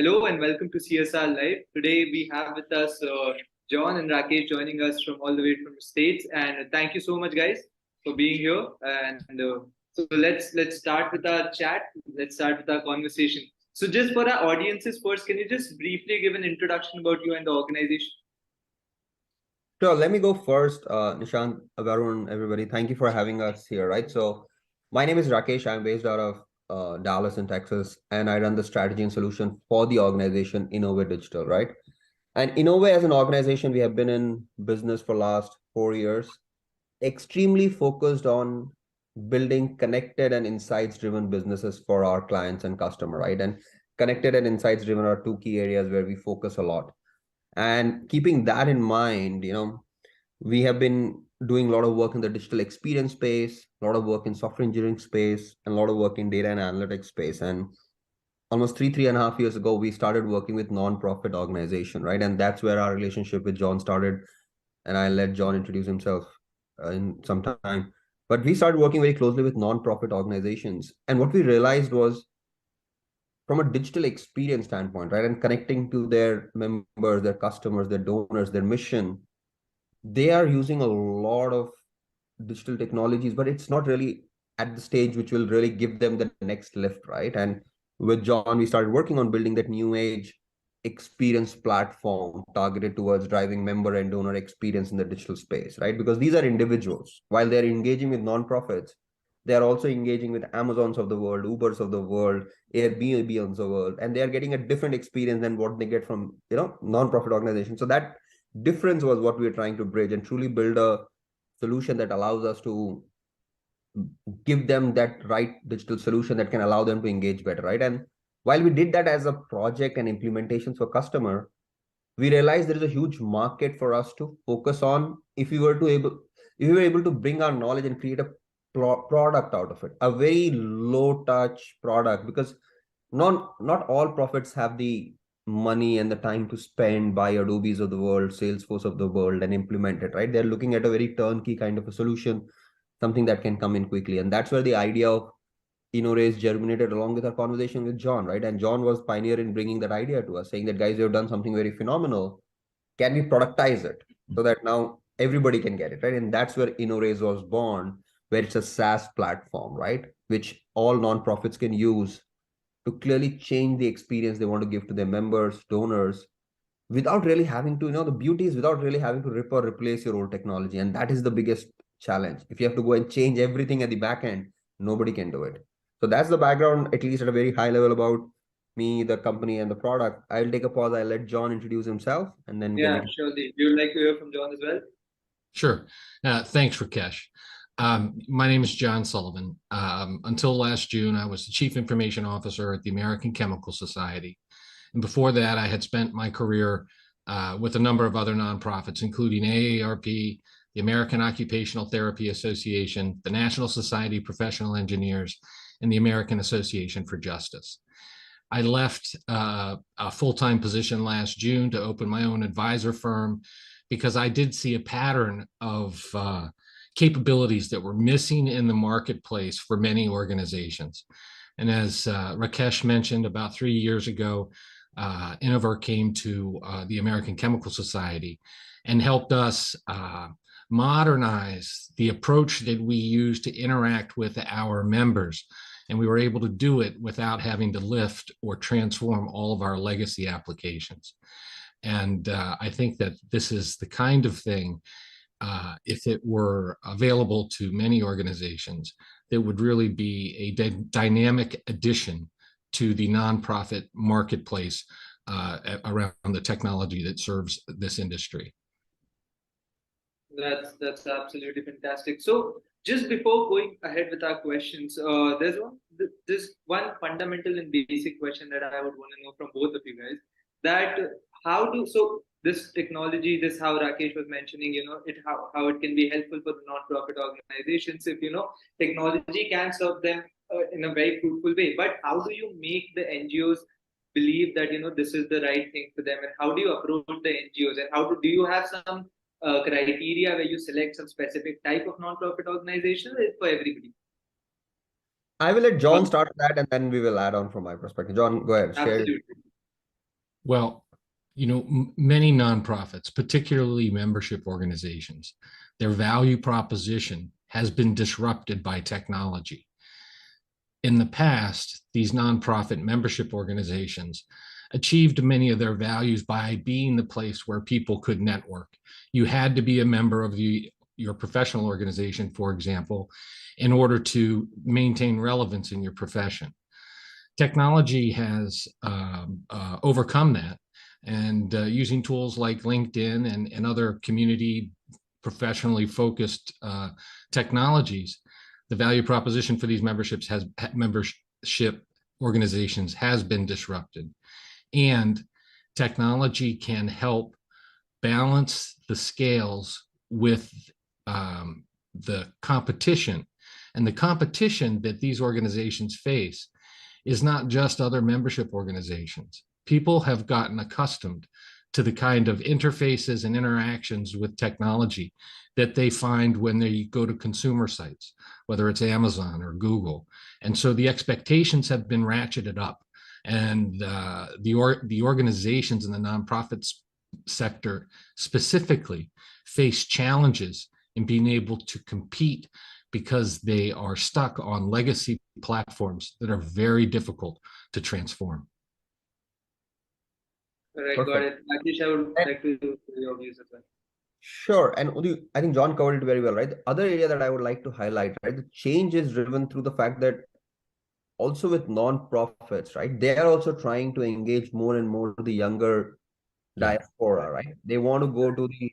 Hello and welcome to Csrlive. Today we have with us John and Rakesh joining us from all the way from the States. And thank you so much, guys, for being here. And so let's start with our chat. Let's start with our conversation. So just for our audiences first, can you just briefly give an introduction about you and the organization? Sure, let me go first. Nishant, Varun, everybody, thank you for having us here, right? So my name is Rakesh. I'm based out of Dallas in Texas, and I run the strategy and solution for the organization Innover Digital, right? And Innover as an organization, we have been in business for last 4 years, extremely focused on building connected and insights-driven businesses for our clients and customer, right? And connected and insights-driven are two key areas where we focus a lot. And keeping that in mind, we have been doing a lot of work in the digital experience space, a lot of work in software engineering space, and a lot of work in data and analytics space. And almost 3.5 years ago, we started working with non-profit organization, right? And that's where our relationship with John started. And I let John introduce himself in some time. But we started working very closely with non-profit organizations. And what we realized was from a digital experience standpoint, right? And connecting to their members, their customers, their donors, their mission, they are using a lot of digital technologies, but it's not really at the stage which will really give them the next lift, right? And with John, we started working on building that new age experience platform targeted towards driving member and donor experience in the digital space, right? Because these are individuals. While they're engaging with nonprofits, they're also engaging with Amazons of the world, Ubers of the world, Airbnb of the world, and they are getting a different experience than what they get from, nonprofit organizations. So that difference was what we were trying to bridge and truly build a solution that allows us to give them that right digital solution that can allow them to engage better, right? And while we did that as a project and implementations for customer, we realized there is a huge market for us to focus on if we were able to bring our knowledge and create a product out of it, a very low touch product, because not all profits have the money and the time to spend by Adobe's of the world, Salesforce of the world, and implement it, right? They're looking at a very turnkey kind of a solution, something that can come in quickly. And that's where the idea of Innoraise germinated along with our conversation with John, right? And John was pioneer in bringing that idea to us, saying that, guys, you've done something very phenomenal. Can we productize it so that now everybody can get it, right? And that's where Innoraise was born, where it's a SaaS platform, right? Which all nonprofits can use to clearly change the experience they want to give to their members, donors, without really having to, the beauty is without really having to rip or replace your old technology. And that is the biggest challenge. If you have to go and change everything at the back end, nobody can do it. So that's the background, at least at a very high level, about me, the company, and the product. I'll take a pause. I'll let John introduce himself, and then Yeah, surely. You'd like to hear from John as well? Sure. Thanks, Rakesh. My name is John Sullivan. Until last June, I was the Chief Information Officer at the American Chemical Society. And before that, I had spent my career with a number of other nonprofits, including AARP, the American Occupational Therapy Association, the National Society of Professional Engineers, and the American Association for Justice. I left a full-time position last June to open my own advisor firm because I did see a pattern of capabilities that were missing in the marketplace for many organizations. And as Rakesh mentioned, about 3 years ago, Innover came to the American Chemical Society and helped us modernize the approach that we use to interact with our members. And we were able to do it without having to lift or transform all of our legacy applications. And I think that this is the kind of thing, if it were available to many organizations, that would really be a dynamic addition to the nonprofit marketplace around the technology that serves this industry. That's absolutely fantastic. So just before going ahead with our questions, there's one fundamental and basic question that I would want to know from both of you guys. That this technology, this how Rakesh was mentioning, how it can be helpful for the non-profit organizations if technology can serve them in a very fruitful way. But how do you make the NGOs believe that this is the right thing for them, and how do you approach the NGOs, and do you have some criteria where you select some specific type of non-profit organization for everybody? I will let John start that, and then we will add on from my perspective. John, go ahead. Absolutely. Well, many nonprofits, particularly membership organizations, their value proposition has been disrupted by technology. In the past, these nonprofit membership organizations achieved many of their values by being the place where people could network. You had to be a member of your professional organization, for example, in order to maintain relevance in your profession. Technology has overcome that, and using tools like LinkedIn and other community professionally focused technologies, the value proposition for these membership organizations has been disrupted. And technology can help balance the scales with the competition. And the competition that these organizations face is not just other membership organizations. People have gotten accustomed to the kind of interfaces and interactions with technology that they find when they go to consumer sites, whether it's Amazon or Google. And so the expectations have been ratcheted up. And the organizations in the nonprofit sector specifically face challenges in being able to compete because they are stuck on legacy platforms that are very difficult to transform. All right, got it. Rakesh, I would like to hear your views as well. Sure. And I think John covered it very well, right? The other area that I would like to highlight, right? The change is driven through the fact that also with non-profits, right? They are also trying to engage more and more the younger diaspora, right? They want to go to the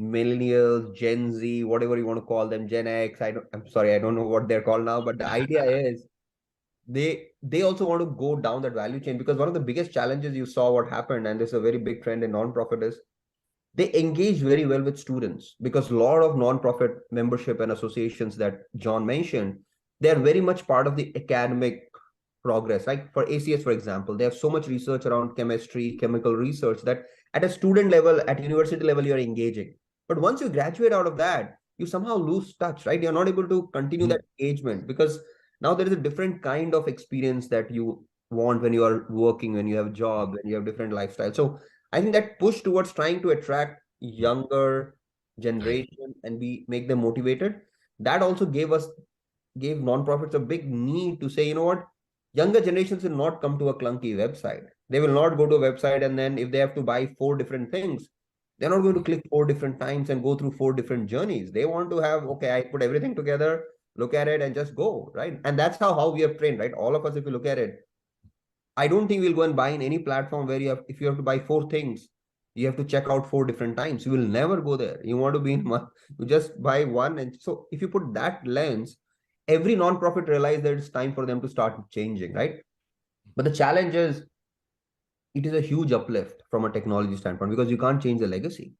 millennials, Gen Z, whatever you want to call them, Gen X. I'm sorry, I don't know what they're called now, but the idea is they also want to go down that value chain, because one of the biggest challenges you saw what happened, and this is a very big trend in non-profit, is they engage very well with students, because a lot of non-profit membership and associations that John mentioned, they're very much part of the academic progress. Like for ACS, for example, they have so much research around chemistry, chemical research, that at a student level, at university level, you're engaging. But once you graduate out of that, you somehow lose touch, right? You're not able to continue that engagement, because now there is a different kind of experience that you want when you are working, when you have a job, when you have different lifestyles. So I think that push towards trying to attract younger generation and make them motivated, that also gave nonprofits a big need to say, you know what, younger generations will not come to a clunky website. They will not go to a website, and then if they have to buy 4 different things, they're not going to click 4 different times and go through 4 different journeys. They want to have, okay, I put everything together, look at it and just go, right? And that's how we have trained, right? All of us, if you look at it, I don't think we'll go and buy in any platform where if you have to buy 4 things, you have to check out 4 different times. You will never go there. You want to be in one, you just buy one. And so if you put that lens, every nonprofit realize that it's time for them to start changing, right? But the challenge is, it is a huge uplift from a technology standpoint, because you can't change the legacy.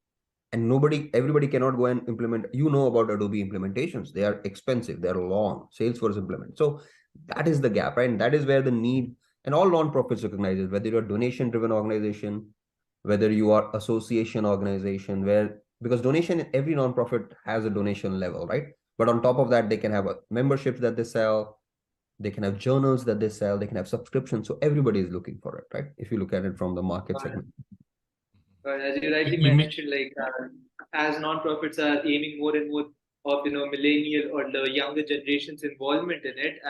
And everybody cannot go and implement. You know about Adobe implementations. They are expensive. They're long. Salesforce implement. So that is the gap, right? And that is where the need, and all nonprofits recognize it, whether you're a donation-driven organization, whether you are association organization, because donation, every nonprofit has a donation level, right? But on top of that, they can have memberships that they sell, they can have journals that they sell, they can have subscriptions. So everybody is looking for it, right? If you look at it from the market segment. As you rightly mentioned, as nonprofits are aiming more and more of millennial or the younger generation's involvement in it,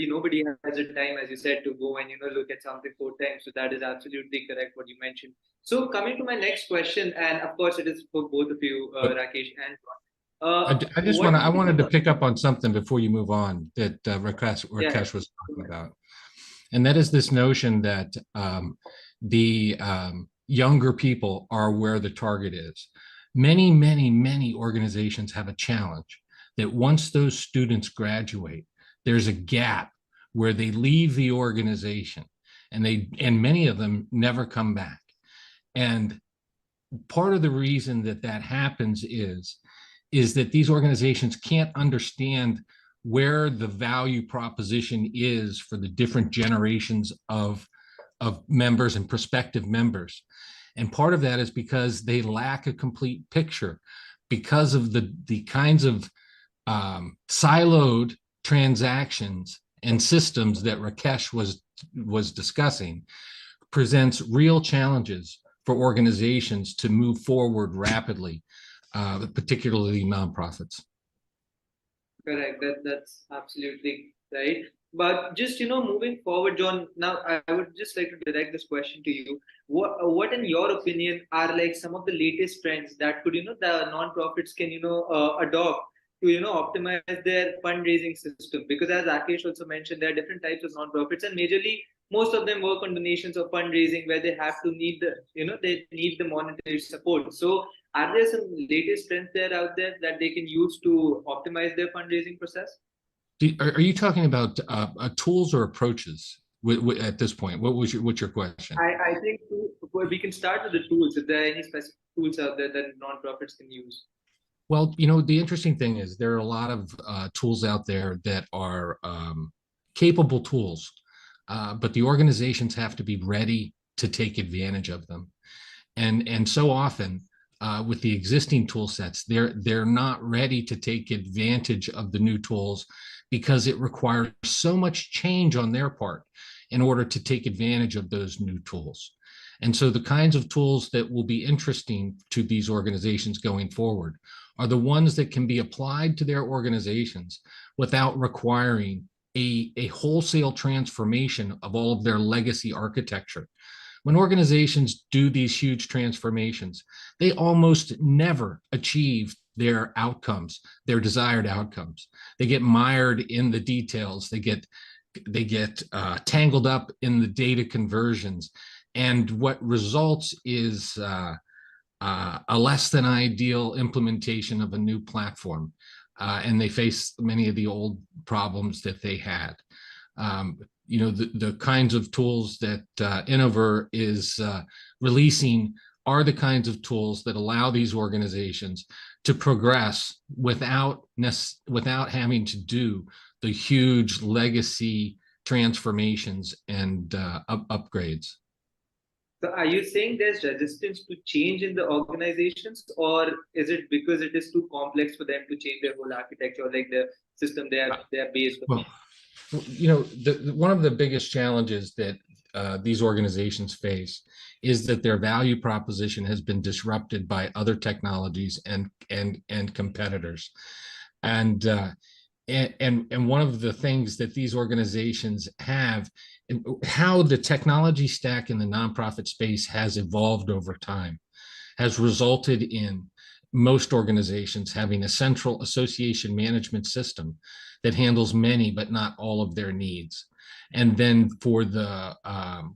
nobody has the time, as you said, to go and look at something 4 times. So that is absolutely correct what you mentioned. So coming to my next question, and of course it is for both of you, Rakesh and John. I wanted to pick up on something before you move on that Rakesh was talking about, and that is this notion that the younger people are where the target is. Many, many, many organizations have a challenge that once those students graduate, there's a gap where they leave the organization, and many of them never come back. And part of the reason that happens is that these organizations can't understand where the value proposition is for the different generations of members and prospective members. And part of that is because they lack a complete picture, because of the kinds of siloed transactions and systems that Rakesh was discussing presents real challenges for organizations to move forward rapidly, particularly nonprofits. Correct. That's absolutely right. But just moving forward, John. Now, I would just like to direct this question to you. What in your opinion are like some of the latest trends that could the non-profits can adopt to optimize their fundraising system? Because as Rakesh also mentioned, there are different types of non-profits, and majorly most of them work on donations or fundraising where they have to need the they need the monetary support. So are there some latest trends there out there that they can use to optimize their fundraising process? Are you talking about tools or approaches at this point? What's your question? I think we can start with the tools. If there are any specific tools out there that nonprofits can use. Well, the interesting thing is there are a lot of tools out there that are capable tools, but the organizations have to be ready to take advantage of them. And so often with the existing tool sets, they're not ready to take advantage of the new tools because it requires so much change on their part in order to take advantage of those new tools. And so the kinds of tools that will be interesting to these organizations going forward are the ones that can be applied to their organizations without requiring a wholesale transformation of all of their legacy architecture. When organizations do these huge transformations, they almost never achieve their outcomes, their desired outcomes. They get mired in the details. They get tangled up in the data conversions, and what results is a less than ideal implementation of a new platform, and they face many of the old problems that they had. The kinds of tools that Innover is releasing are the kinds of tools that allow these organizations to progress without having to do the huge legacy transformations and upgrades. So are you saying there's resistance to change in the organizations, or is it because it is too complex for them to change their whole architecture, or like the system they are based on? Well, one of the biggest challenges that these organizations face is that their value proposition has been disrupted by other technologies and competitors, and one of the things that these organizations have, how the technology stack in the nonprofit space has evolved over time, has resulted in most organizations having a central association management system that handles many but not all of their needs. And then for the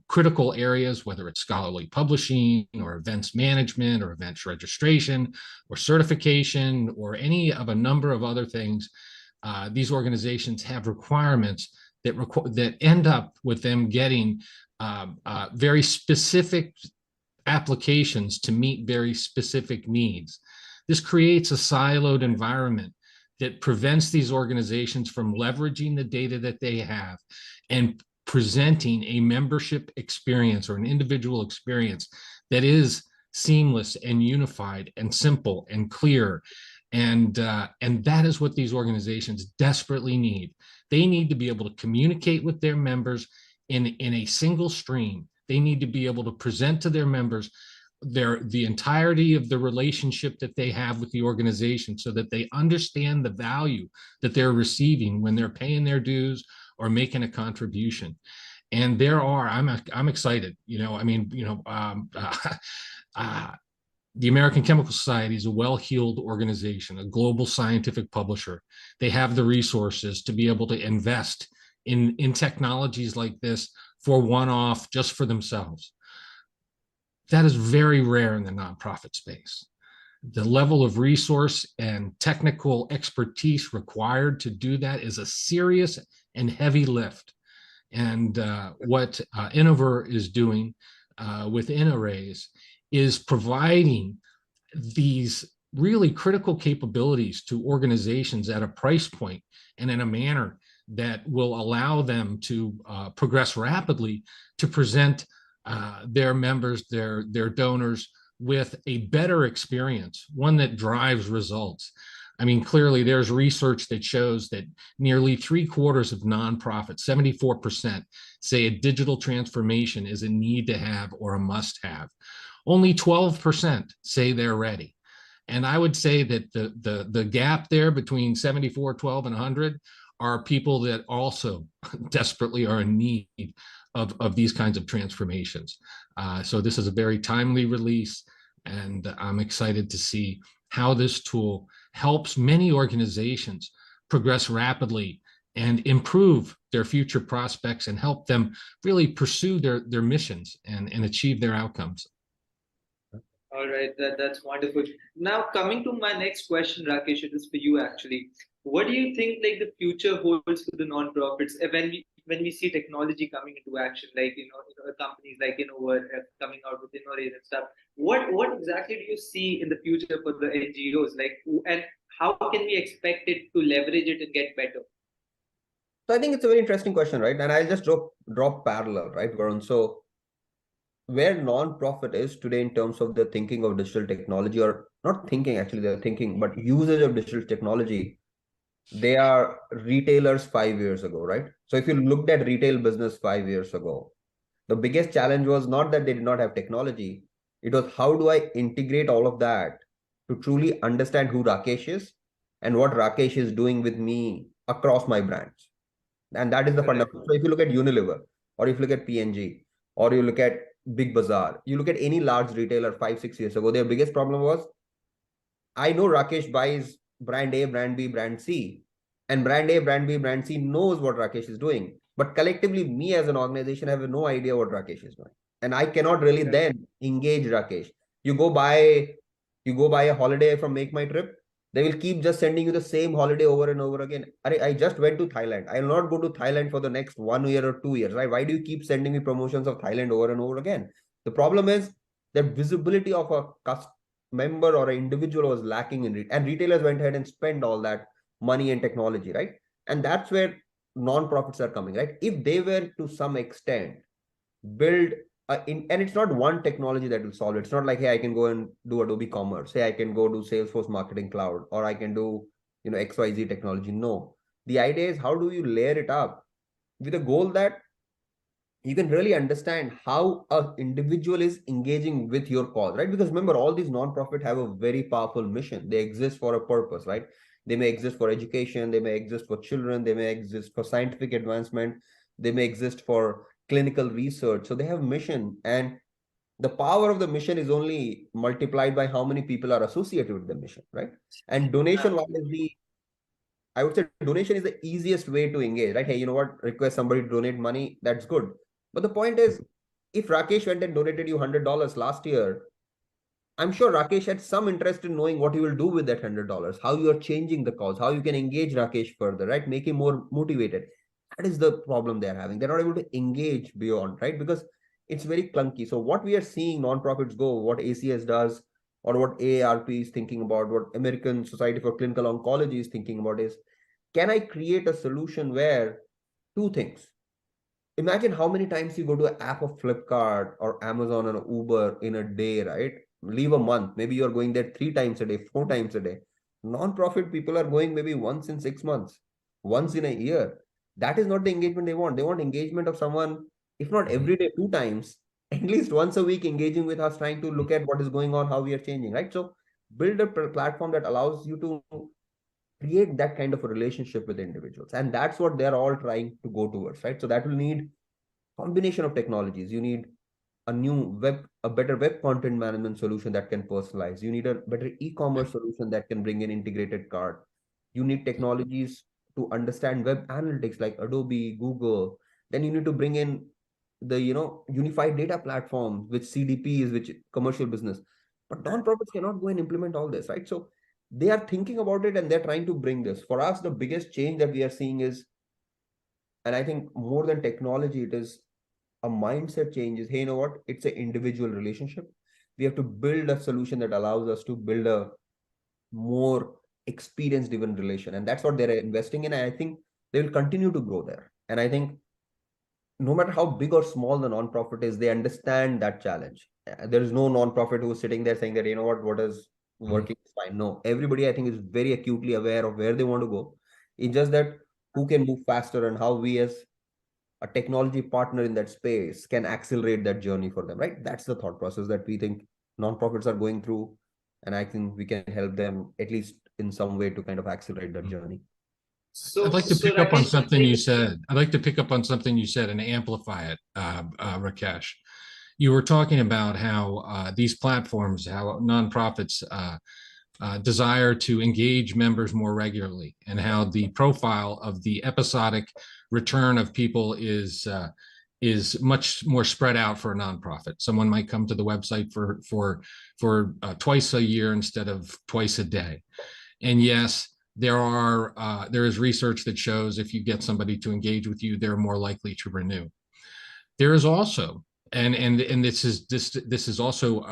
critical areas, whether it's scholarly publishing or events management or events registration or certification or any of a number of other things, these organizations have requirements that end up with them getting very specific applications to meet very specific needs. This creates a siloed environment that prevents these organizations from leveraging the data that they have and presenting a membership experience or an individual experience that is seamless and unified and simple and clear. And that is what these organizations desperately need. They need to be able to communicate with their members in a single stream. They need to be able to present to their members the entirety of the relationship that they have with the organization so that they understand the value that they're receiving when they're paying their dues or making a contribution. And I'm excited, the American Chemical Society is a well-heeled organization, a global scientific publisher. They have the resources to be able to invest in technologies like this for one-off, just for themselves. That is very rare in the nonprofit space. The level of resource and technical expertise required to do that is a serious and heavy lift. And what Innover is doing with Innoraise is providing these really critical capabilities to organizations at a price point and in a manner that will allow them to progress rapidly to present their members, their donors with a better experience, one that drives results. I mean, clearly there's research that shows that nearly 3/4 of nonprofits, 74%, say a digital transformation is a need to have or a must have. Only 12% say they're ready. And I would say that the gap there between 74, 12, and 100 are people that also desperately are in need of these kinds of transformations. So this is a very timely release, and I'm excited to see how this tool helps many organizations progress rapidly and improve their future prospects and help them really pursue their missions and achieve their outcomes. All right, that's wonderful. Now, coming to my next question, Rakesh, it is for you actually. What do you think like the future holds for the nonprofits when we see technology coming into action, like companies like Innover coming out with Innoraise and stuff? What exactly do you see in the future for the NGOs? Like, and how can we expect it to leverage it and get better? So I think it's a very interesting question, right? And I'll just drop parallel, right, Varun? So where non-profit is today in terms of the thinking of digital technology, or not thinking, actually they're thinking, but usage of digital technology, they are retailers 5 years ago, right? So if you looked at retail business 5 years ago, the biggest challenge was not that they did not have technology. It was, how do I integrate all of that to truly understand who Rakesh is and what Rakesh is doing with me across my brands. And that is the fundamental. So if you look at Unilever, or if you look at P&G, or you look at Big Bazaar, you look at any large retailer 5-6 years ago, their biggest problem was, I know Rakesh buys brand A, brand B, brand C, and brand A, brand B, brand C knows what Rakesh is doing. But collectively, me as an organization have no idea what Rakesh is doing. And I cannot really then engage Rakesh. You go buy a holiday from Make My Trip, they will keep just sending you the same holiday over and over again. I just went to Thailand. I will not go to Thailand for the next 1 year or 2 years, right? Why do you keep sending me promotions of Thailand over and over again? The problem is that visibility of a member or an individual was lacking in it. And retailers went ahead and spent all that money and technology, right? And that's where non-profits are coming, right? If they were to some extent build and it's not one technology that will solve it. It's not like, hey, I can go and do Adobe Commerce. Hey, I can go do Salesforce Marketing Cloud, or I can do, XYZ technology. No, the idea is, how do you layer it up with a goal that you can really understand how an individual is engaging with your cause, right? Because remember, all these non-profit have a very powerful mission. They exist for a purpose, right? They may exist for education, they may exist for children, they may exist for scientific advancement, they may exist for clinical research. So they have mission, and the power of the mission is only multiplied by how many people are associated with the mission, right? And donation I would say donation is the easiest way to engage, right? Hey, you know what? Request somebody to donate money. That's good. But the point is, if Rakesh went and donated you $100 last year, I'm sure Rakesh had some interest in knowing what you will do with that $100, how you are changing the cause, how you can engage Rakesh further, right? Make him more motivated. That is the problem they're having. They're not able to engage beyond, right? Because it's very clunky. So what we are seeing nonprofits go, what ACS does, or what AARP is thinking about, what American Society for Clinical Oncology is thinking about is, can I create a solution where two things? Imagine how many times you go to an app of Flipkart or Amazon or Uber in a day, right? Leave a month. Maybe you're going there 3 times a day, 4 times a day. Non-profit people are going maybe once in 6 months, once in a year. That is not the engagement they want. They want engagement of someone, if not every day, 2 times, at least once a week, engaging with us, trying to look at what is going on, how we are changing, right? So build a platform that allows you to create that kind of a relationship with individuals. And that's what they're all trying to go towards, right? So that will need combination of technologies. You need a better web content management solution that can personalize. You need a better e-commerce solution that can bring in integrated cart. You need technologies to understand web analytics like Adobe, Google. Then you need to bring in the unified data platform, which CDPs, which commercial business. But nonprofits cannot go and implement all this, right? So they are thinking about it and they're trying to bring this. For us, the biggest change that we are seeing is, and I think more than technology, it is a mindset change. Is, hey, you know what? It's an individual relationship. We have to build a solution that allows us to build a more experience-driven relation. And that's what they're investing in. And I think they will continue to grow there. And I think no matter how big or small the nonprofit is, they understand that challenge. There is no nonprofit who is sitting there saying that, you know what is working is fine. No, everybody I think is very acutely aware of where they want to go. It's just that who can move faster and how we as a technology partner in that space can accelerate that journey for them, right? That's the thought process that we think nonprofits are going through. And I think we can help them at least in some way to kind of accelerate that journey. I'd like to pick up on something you said. I'd like to pick up on something you said and amplify it, Rakesh. You were talking about how these platforms, how nonprofits desire to engage members more regularly, and how the profile of the episodic return of people is much more spread out for a nonprofit. Someone might come to the website for twice a year instead of twice a day. And yes, there is research that shows if you get somebody to engage with you, they're more likely to renew. There is also, and this is also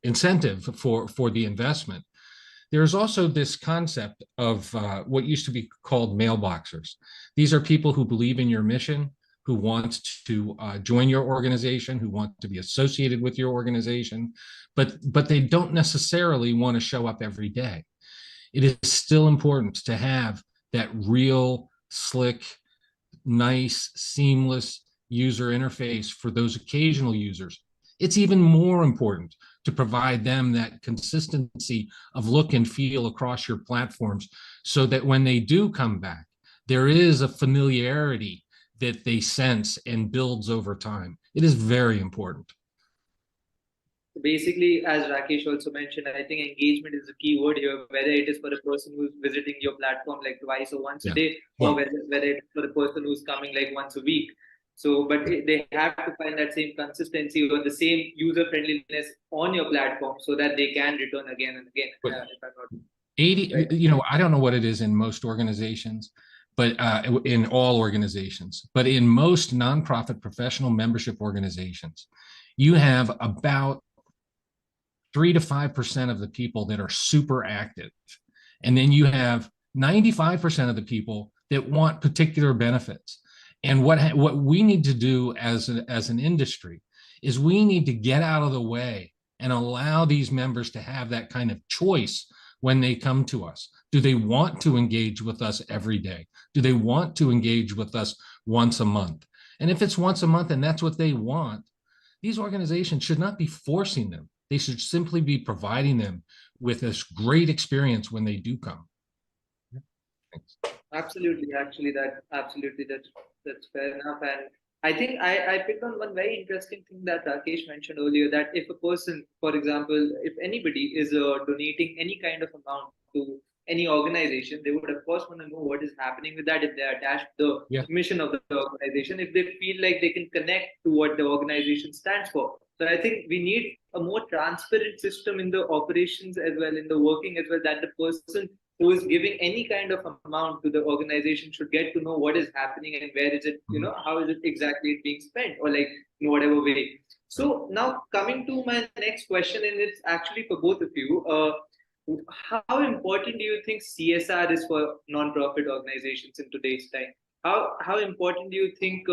incentive for the investment. There is also this concept of what used to be called mailboxers. These are people who believe in your mission, who want to join your organization, who want to be associated with your organization, but they don't necessarily want to show up every day. It is still important to have that real, slick, nice, seamless user interface for those occasional users. It's even more important to provide them that consistency of look and feel across your platforms so that when they do come back, there is a familiarity that they sense and builds over time. It is very important. Basically, as Rakesh also mentioned, I think engagement is the key word here, whether it is for the person who's visiting your platform like twice or once a day, or whether it's for the person who's coming like once a week. So, but they have to find that same consistency or the same user friendliness on your platform so that they can return again and again. If I'm not 80, right. I don't know what it is in most organizations, but in all organizations, but in most nonprofit professional membership organizations, you have about 3 to 5% of the people that are super active. And then you have 95% of the people that want particular benefits. And what we need to do as an industry is we need to get out of the way and allow these members to have that kind of choice when they come to us. Do they want to engage with us every day? Do they want to engage with us once a month? And if it's once a month and that's what they want, these organizations should not be forcing them. They should simply be providing them with this great experience when they do come. Thanks. Absolutely, actually, that's fair enough. And I think I picked on one very interesting thing that Rakesh mentioned earlier, that if a person, for example, if anybody is donating any kind of amount to any organization, they would of course want to know what is happening with that, if they're attached to the mission of the organization, if they feel like they can connect to what the organization stands for. So I think we need a more transparent system in the operations as well, in the working as well, that the person who is giving any kind of amount to the organization should get to know what is happening and where is it, how is it exactly being spent, or like in whatever way. So now coming to my next question, and it's actually for both of you. How important do you think CSR is for non-profit organizations in today's time? How important do you think,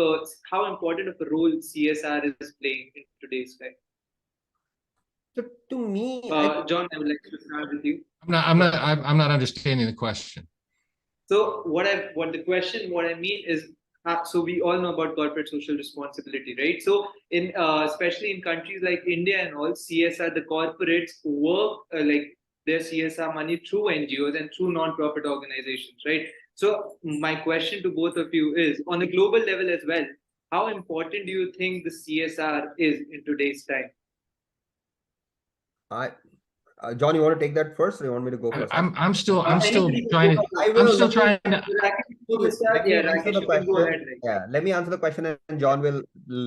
how important of a role CSR is playing in today's time? So to me, John, I would like to start with you. I'm not understanding the question. So what I mean is, so we all know about corporate social responsibility, right? So in especially in countries like India and all, CSR, the corporates work like their CSR money through NGOs and through non-profit organizations, right? So my question to both of you is, on a global level as well, how important do you think the CSR is in today's time? John, you want to take that first, or you want me to go first? I'm still trying to. Let me answer the question, and John will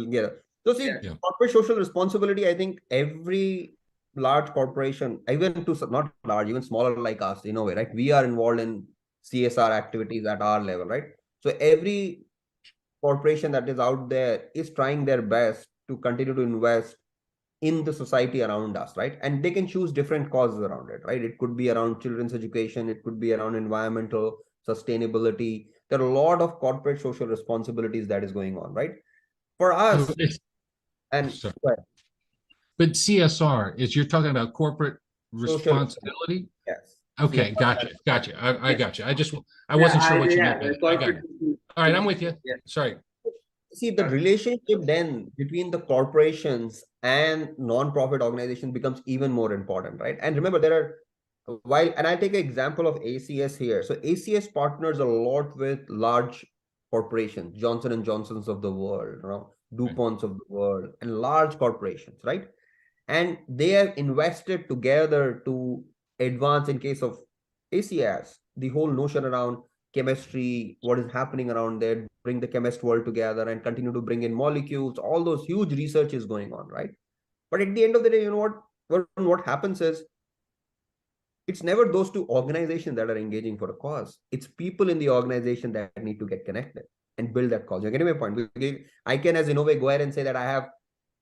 get it. So see, corporate social responsibility. I think every large corporation, even to not large, even smaller like us, in a way, right? We are involved in CSR activities at our level, right? So every corporation that is out there is trying their best to continue to invest in the society around us, right? And they can choose different causes around it, right? It could be around children's education, it could be around environmental sustainability. There are a lot of corporate social responsibilities that is going on, right? For us, and But CSR is you're talking about corporate Social, responsibility? yes. Okay, CSR. gotcha. I Yeah. got you. I wasn't sure what you meant by The that. I got corporate. it. All right, I'm with you. Yeah. Sorry. See, the relationship then between the corporations and non-profit organizations becomes even more important, right? And remember, there are and I take an example of ACS here. So ACS partners a lot with large corporations, Johnson and Johnsons of the world, DuPonts of the world, and large corporations, right? And they have invested together to advance, in case of ACS, the whole notion around chemistry, what is happening around there, bring the chemist world together and continue to bring in molecules. All those huge research is going on, right? But at the end of the day, you know what happens is, it's never those two organizations that are engaging for a cause. It's people in the organization that need to get connected and build that cause. You're getting my point? I can, as Innover, go ahead and say that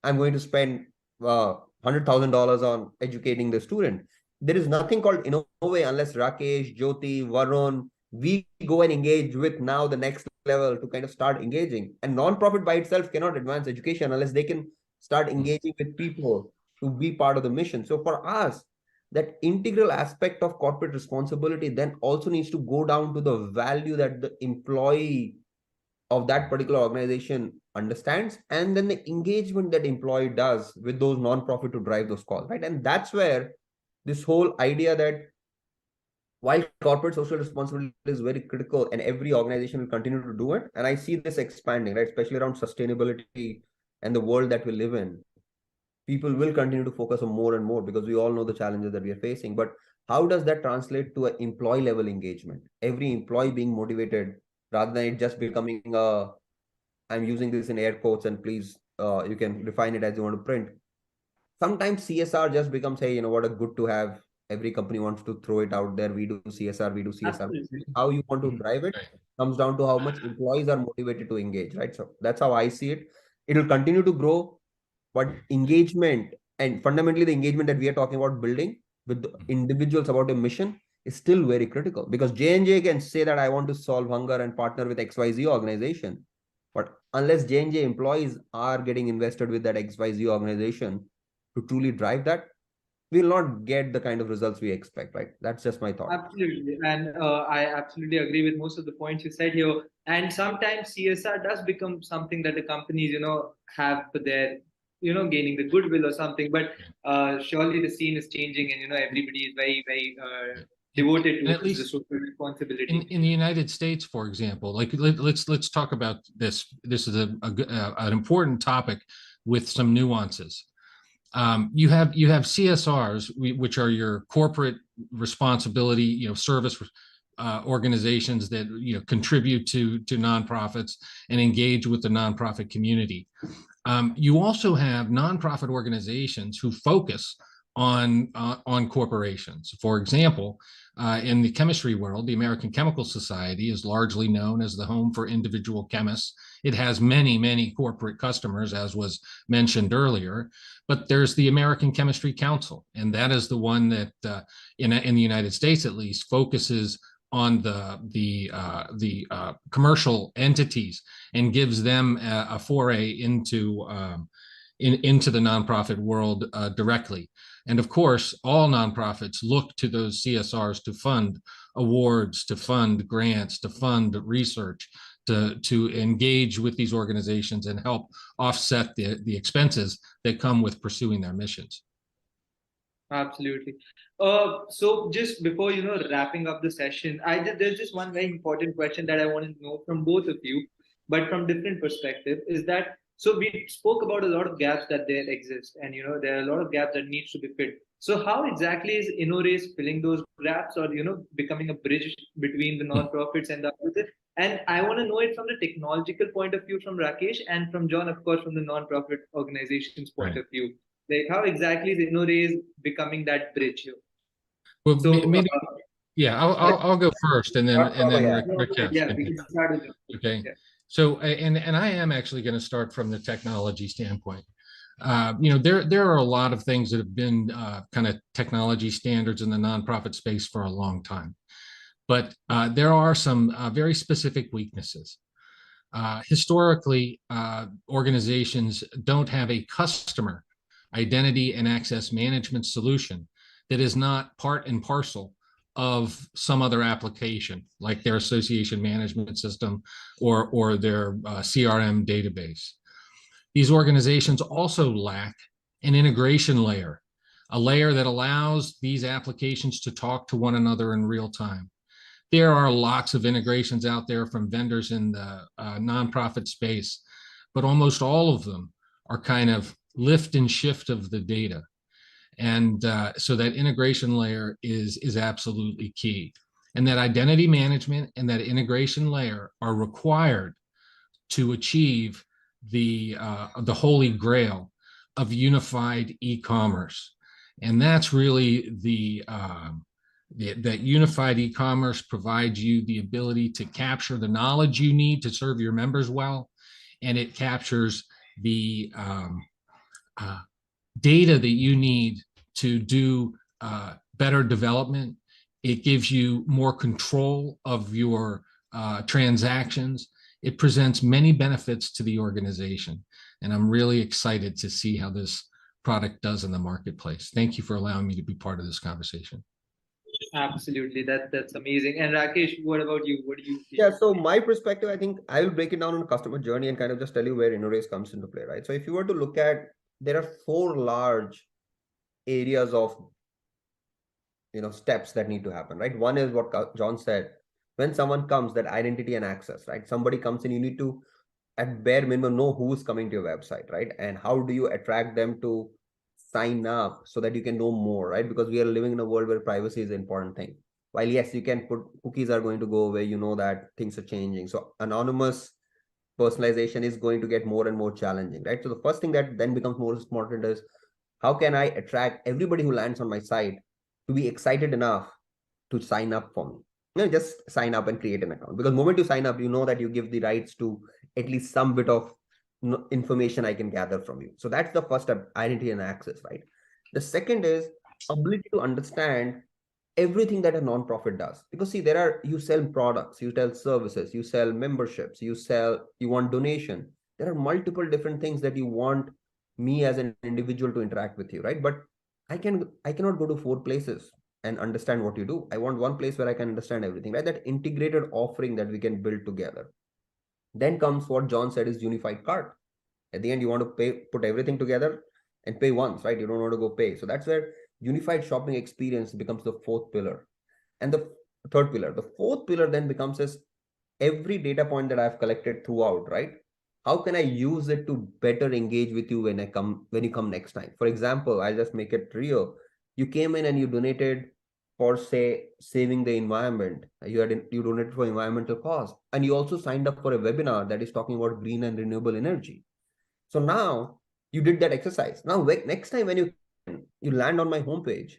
I'm going to spend $100,000 on educating the student. There is nothing called Innover unless Rakesh, Jyoti, Varun, we go and engage with now the next level to kind of start engaging. And non-profit by itself cannot advance education unless they can start engaging with people to be part of the mission. So for us, that integral aspect of corporate responsibility then also needs to go down to the value that the employee of that particular organization understands, and then the engagement that employee does with those non-profit to drive those calls, right? And that's where this whole idea that while corporate social responsibility is very critical and every organization will continue to do it, and I see this expanding, right, especially around sustainability and the world that we live in, people will continue to focus on more and more because we all know the challenges that we are facing. But how does that translate to an employee level engagement? Every employee being motivated rather than it just becoming I'm using this in air quotes, and please, you can define it as you want to print. Sometimes CSR just becomes, hey, you know what, a good to have. Every company wants to throw it out there. We do CSR, we do CSR. Absolutely. How you want to drive it comes down to how much employees are motivated to engage, right? So that's how I see it. It will continue to grow, but engagement, and fundamentally the engagement that we are talking about building with the individuals about a mission, is still very critical, because J&J can say that I want to solve hunger and partner with XYZ organization. But unless J&J employees are getting invested with that XYZ organization to truly drive that, we will not get the kind of results we expect, right? That's just my thought. Absolutely. And I absolutely agree with most of the points you said here. And sometimes CSR does become something that the companies, have for their, gaining the goodwill or something. But surely the scene is changing, and, everybody is very, very devoted And at towards the least social responsibility. in the United States, for example, like let's talk about this. This is an important topic with some nuances. You have CSRs, which are your corporate responsibility, service organizations that contribute to nonprofits and engage with the nonprofit community. You also have nonprofit organizations who focus on corporations. For example, in the chemistry world, the American Chemical Society is largely known as the home for individual chemists. It has many, many corporate customers, as was mentioned earlier. But there's the American Chemistry Council, and that is the one that, in the United States at least, focuses on the commercial entities and gives them a foray into the nonprofit world directly. And of course, all nonprofits look to those CSRs to fund awards, to fund grants, to fund research, to engage with these organizations and help offset the expenses that come with pursuing their missions. Absolutely. So just before wrapping up the session, there's just one very important question that I want to know from both of you, but from different perspective. Is that so? We spoke about a lot of gaps that there exist, and there are a lot of gaps that needs to be filled. So how exactly is Innoraise filling those gaps, or becoming a bridge between the non-profits and the others? And I want to know it from the technological point of view from Rakesh, and from John, of course, from the non-profit organizations point of view. Like, how exactly is Innoraise becoming that bridge here? Well, So maybe, yeah, I'll go first, and then Rakesh. yeah, we can start with it. Okay. Yeah. So, and I am actually going to start from the technology standpoint. There are a lot of things that have been kind of technology standards in the nonprofit space for a long time, but there are some very specific weaknesses. Historically, organizations don't have a customer identity and access management solution that is not part and parcel of some other application, like their association management system or their CRM database. These organizations also lack an integration layer, a layer that allows these applications to talk to one another in real time. There are lots of integrations out there from vendors in the nonprofit space, but almost all of them are kind of lift and shift of the data. And so that integration layer is absolutely key. And that identity management and that integration layer are required to achieve the holy grail of unified e-commerce. And that's really that unified e-commerce provides you the ability to capture the knowledge you need to serve your members well, and it captures the data that you need to do better development. It gives you more control of your transactions. It presents many benefits to the organization, and I'm really excited to see how this product does in the marketplace. Thank you for allowing me to be part of this conversation. Absolutely, that's amazing. And Rakesh, what about you? What do you think? Yeah, so my perspective, I think I will break it down on a customer journey and kind of just tell you where Innoraise comes into play, right? So if you were to look at, there are 4 large areas of steps that need to happen, right? One is what John said. When someone comes, that identity and access, right? Somebody comes in, you need to at bare minimum know who's coming to your website, right? And how do you attract them to sign up so that you can know more, right? Because we are living in a world where privacy is an important thing. While yes, you can put cookies are going to go away, that things are changing. So anonymous personalization is going to get more and more challenging, right? So the first thing that then becomes more important is, how can I attract everybody who lands on my site to be excited enough to sign up for me? Just sign up and create an account, because the moment you sign up, that you give the rights to at least some bit of information I can gather from you. So that's the first step, identity and access, right? The second is ability to understand everything that a nonprofit does. Because see, you sell products, you sell services, you sell memberships, you want donation. There are multiple different things that you want me as an individual to interact with you, right? But I cannot go to 4 places and understand what you do. I want one place where I can understand everything, right? That integrated offering that we can build together. Then comes what John said is unified cart. At the end, you want to put everything together and pay once, right? You don't want to go pay. So that's where unified shopping experience becomes the 4th pillar. And the 3rd pillar. The 4th pillar then becomes every data point that I've collected throughout, right? How can I use it to better engage with you when you come next time? For example, I'll just make it real. You came in and you donated for, say, saving the environment. You donated for environmental cause, and you also signed up for a webinar that is talking about green and renewable energy. So now you did that exercise. Now next time when you land on my homepage,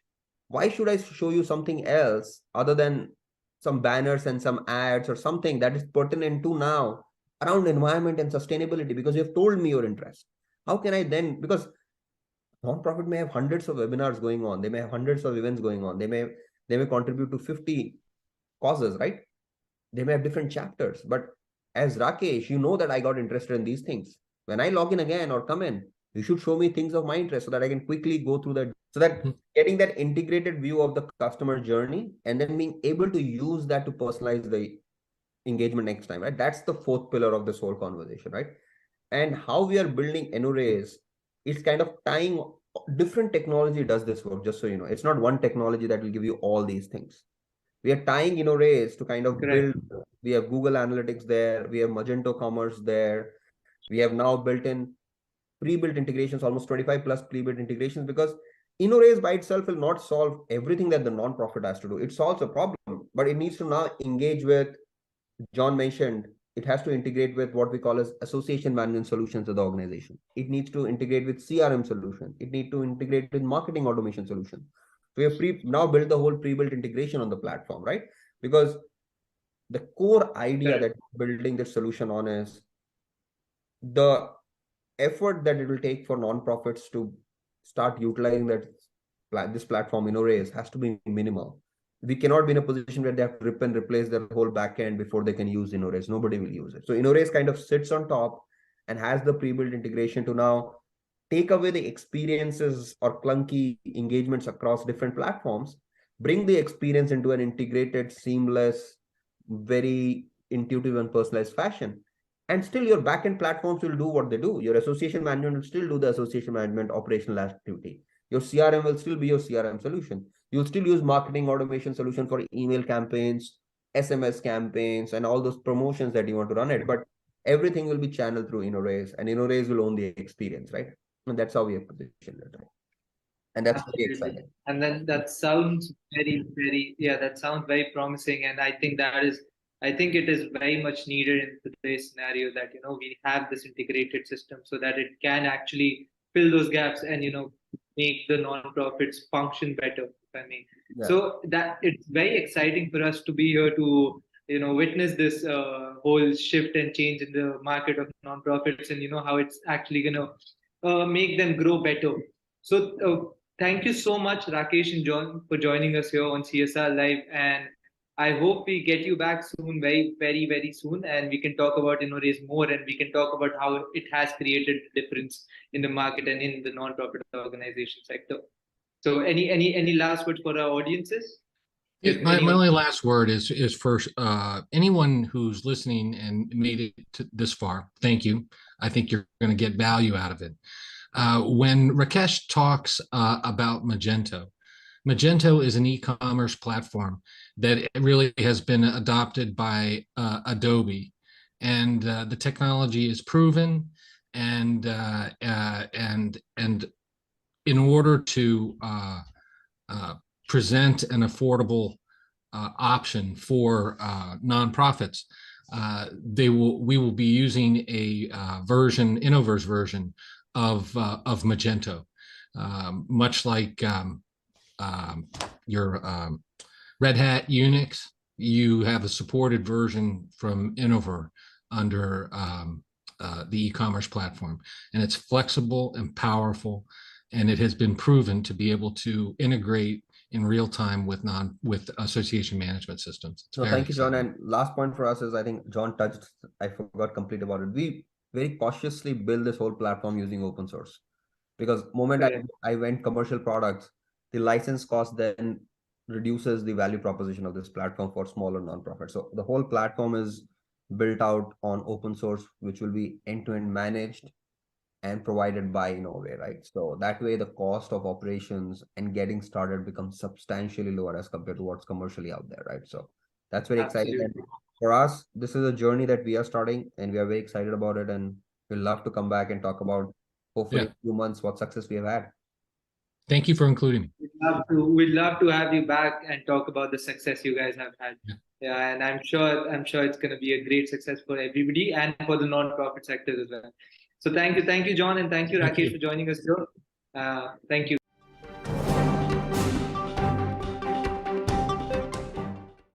why should I show you something else other than some banners and some ads or something that is pertinent to now around environment and sustainability? Because you have told me your interest. How can I then, because nonprofit may have hundreds of webinars going on, they may have hundreds of events going on, they may contribute to 50 causes, right? They may have different chapters, but as Rakesh, that I got interested in these things. When I log in again or come in, you should show me things of my interest so that I can quickly go through that. So that getting that integrated view of the customer journey and then being able to use that to personalize the engagement next time, right? That's the 4th pillar of this whole conversation, right? And how we are building Innoraise, it's kind of tying different technology does this work, just so you know. It's not one technology that will give you all these things. We are tying Innoraise to kind of build. We have Google Analytics there. We have Magento Commerce there. We have now pre-built integrations, almost 25 plus pre-built integrations, because Innoraise by itself will not solve everything that the nonprofit has to do. It solves a problem, but it needs to now engage with, John mentioned, it has to integrate with what we call as association management solutions of the organization. It needs to integrate with CRM solution. It needs to integrate with marketing automation solution. We have now built the whole pre-built integration on the platform, right? Because the core idea that building this solution on is the effort that it will take for nonprofits to start utilizing this platform, Innoraise, has to be minimal. We cannot be in a position where they have to rip and replace their whole backend before they can use Innoraise. Nobody will use it. So Innoraise kind of sits on top and has the pre-built integration to now take away the experiences or clunky engagements across different platforms, bring the experience into an integrated, seamless, very intuitive and personalized fashion. And still your backend platforms will do what they do. Your association management will still do the association management operational activity. Your CRM will still be your CRM solution. You'll still use marketing automation solution for email campaigns, SMS campaigns, and all those promotions that you want to run it. But everything will be channeled through Innoraise, and Innoraise will own the experience, right? And that's how we have positioned it. And that's very Absolutely. exciting. And then that sounds that sounds very promising. And I think it is very much needed in today's scenario that, we have this integrated system so that it can actually fill those gaps and, make the non-profits function better, if I may. Yeah. So that it's very exciting for us to be here to, witness this whole shift and change in the market of non-profits and, how it's actually going to make them grow better. So thank you so much, Rakesh and John, for joining us here on Csrlive. And I hope we get you back soon, very, very, very soon, and we can talk about Innoraise more, and we can talk about how it has created a difference in the market and in the non-profit organization sector. So, any last words for our audiences? My only last word is for anyone who's listening and made it to this far. Thank you. I think you're going to get value out of it. When Rakesh talks about Magento is an e-commerce platform that really has been adopted by Adobe, and the technology is proven. And in order to present an affordable option for nonprofits, we will be using a Innover's version of Magento, much like your Red Hat Unix. You have a supported version from Innover under the e-commerce platform, and it's flexible and powerful, and it has been proven to be able to integrate in real time with association management systems. So thank you, John. And last point for us is, I think John touched, I forgot complete about it. We very cautiously build this whole platform using open source, because moment I went commercial products, the license cost then reduces the value proposition of this platform for smaller nonprofits. So the whole platform is built out on open source, which will be end-to-end managed and provided by Innover, right? So that way the cost of operations and getting started becomes substantially lower as compared to what's commercially out there, right? So that's very exciting. And for us, this is a journey that we are starting, and we are very excited about it, and we'll love to come back and talk about, hopefully, in a few months, what success we have had. Thank you for including me. We'd love to have you back and talk about the success you guys have had. Yeah, and I'm sure it's going to be a great success for everybody and for the non-profit sector as well. So thank you, John, and thank you, Rakesh, for joining us here. Thank you.